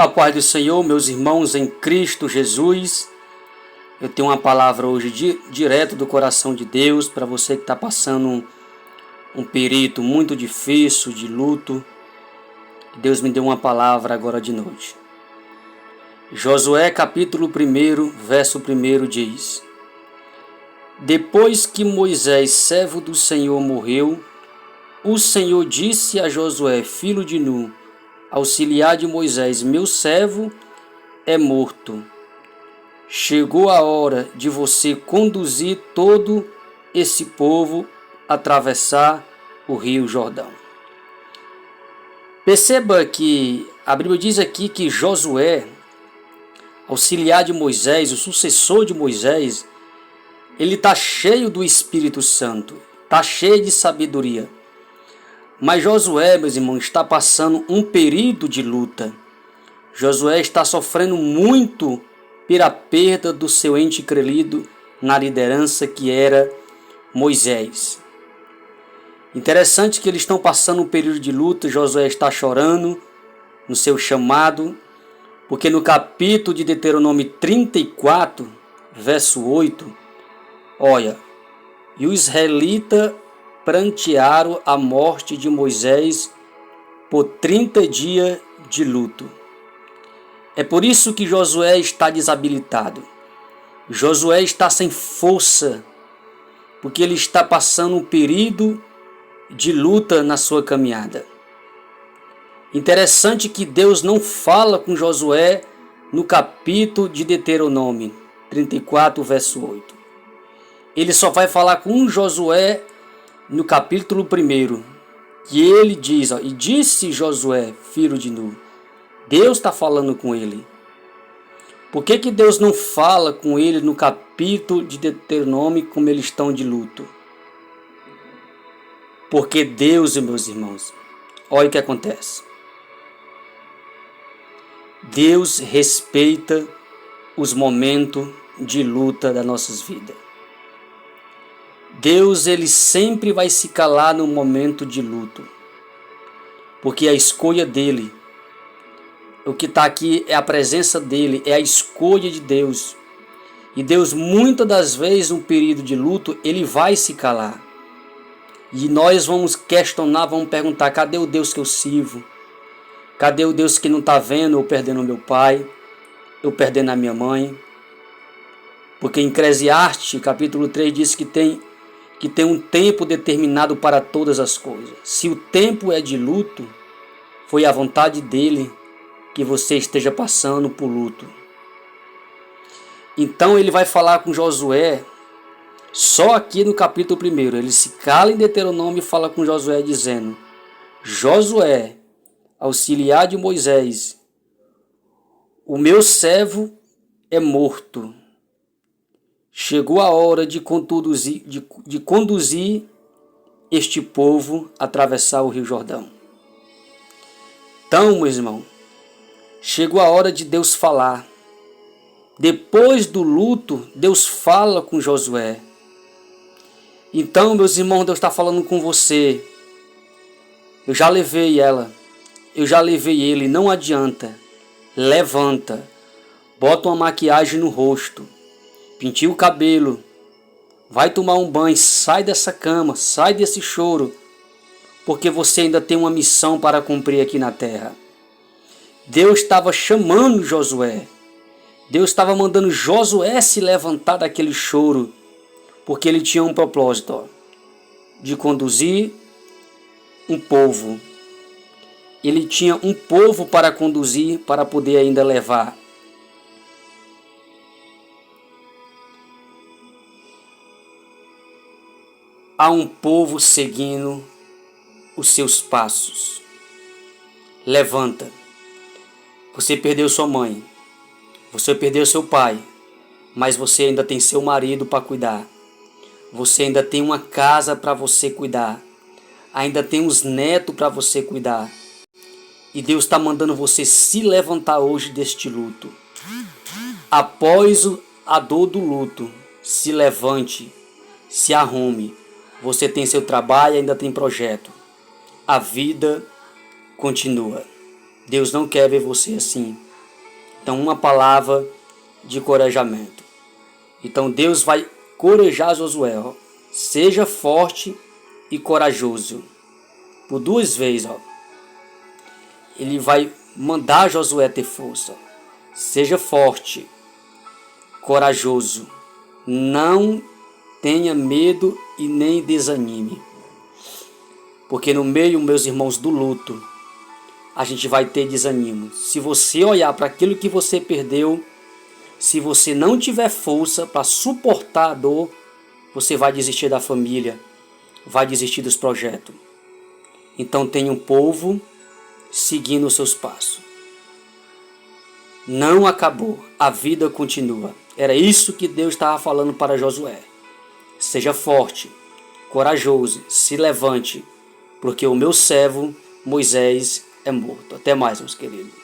A paz do Senhor, meus irmãos em Cristo Jesus. Eu tenho uma palavra hoje direto do coração de Deus para você que está passando um período muito difícil de luto. Deus me deu uma palavra agora de noite. Josué capítulo 1, verso 1 diz: Depois que Moisés, servo do Senhor, morreu, o Senhor disse a Josué, filho de Nun, auxiliar de Moisés: meu servo é morto. Chegou a hora de você conduzir todo esse povo a atravessar o rio Jordão. Perceba que a Bíblia diz aqui que Josué, auxiliar de Moisés, o sucessor de Moisés, ele está cheio do Espírito Santo, está cheio de sabedoria. Mas Josué, meus irmãos, está passando um período de luta. Josué está sofrendo muito pela perda do seu ente querido na liderança que era Moisés. Interessante que eles estão passando um período de luta. Josué está chorando no seu chamado, porque no capítulo de Deuteronômio 34, verso 8, olha, e o israelita prantearam a morte de Moisés por 30 dias de luto. É por isso que Josué está desabilitado. Josué está sem força, porque ele está passando um período de luta na sua caminhada. Interessante que Deus não fala com Josué no capítulo de Deuteronômio 34, verso 8. Ele só vai falar com Josué no capítulo 1, que ele diz, e disse Josué, filho de Nun. Deus está falando com ele. Por que Deus não fala com ele no capítulo de Deuteronômio como eles estão de luto? Porque Deus, meus irmãos, olha o que acontece. Deus respeita os momentos de luta das nossas vidas. Deus, ele sempre vai se calar no momento de luto, porque a escolha dele, o que está aqui é a presença dele, é a escolha de Deus. E Deus, muitas das vezes, no período de luto, ele vai se calar. E nós vamos questionar, vamos perguntar: cadê o Deus que eu sirvo? Cadê o Deus que não está vendo eu perdendo o meu pai, eu perdendo a minha mãe? Porque em Eclesiastes, capítulo 3, diz que tem um tempo determinado para todas as coisas. Se o tempo é de luto, foi a vontade dele que você esteja passando por luto. Então ele vai falar com Josué, só aqui no capítulo 1. Ele se cala em Deuteronômio e fala com Josué dizendo: Josué, auxiliar de Moisés, o meu servo é morto. Chegou a hora de conduzir este povo a atravessar o rio Jordão. Então, meus irmãos, chegou a hora de Deus falar. Depois do luto, Deus fala com Josué. Então, meus irmãos, Deus está falando com você. Eu já levei ela. Eu já levei ele. Não adianta. Levanta. Bota uma maquiagem no rosto. Pintia o cabelo. Vai tomar um banho. Sai dessa cama. Sai desse choro. Porque você ainda tem uma missão para cumprir aqui na terra. Deus estava chamando Josué. Deus estava mandando Josué se levantar daquele choro. Porque ele tinha um propósito, de conduzir um povo. Ele tinha um povo para conduzir, para poder ainda levar. Há um povo seguindo os seus passos. Levanta. Você perdeu sua mãe. Você perdeu seu pai. Mas você ainda tem seu marido para cuidar. Você ainda tem uma casa para você cuidar. Ainda tem os netos para você cuidar. E Deus está mandando você se levantar hoje deste luto. Após a dor do luto, se levante, se arrume. Você tem seu trabalho, ainda tem projeto. A vida continua. Deus não quer ver você assim. Então, uma palavra de encorajamento. Então, Deus vai corajar Josué. Ó. Seja forte e corajoso. Por 2 vezes. Ó. Ele vai mandar Josué ter força. Seja forte, corajoso. Não tenha medo e nem desanime. Porque no meio, meus irmãos, do luto, a gente vai ter desânimo. Se você olhar para aquilo que você perdeu, se você não tiver força para suportar a dor, você vai desistir da família, vai desistir dos projetos. Então tenha um povo seguindo os seus passos. Não acabou, a vida continua. Era isso que Deus estava falando para Josué. Seja forte, corajoso, se levante, porque o meu servo Moisés é morto. Até mais, meus queridos.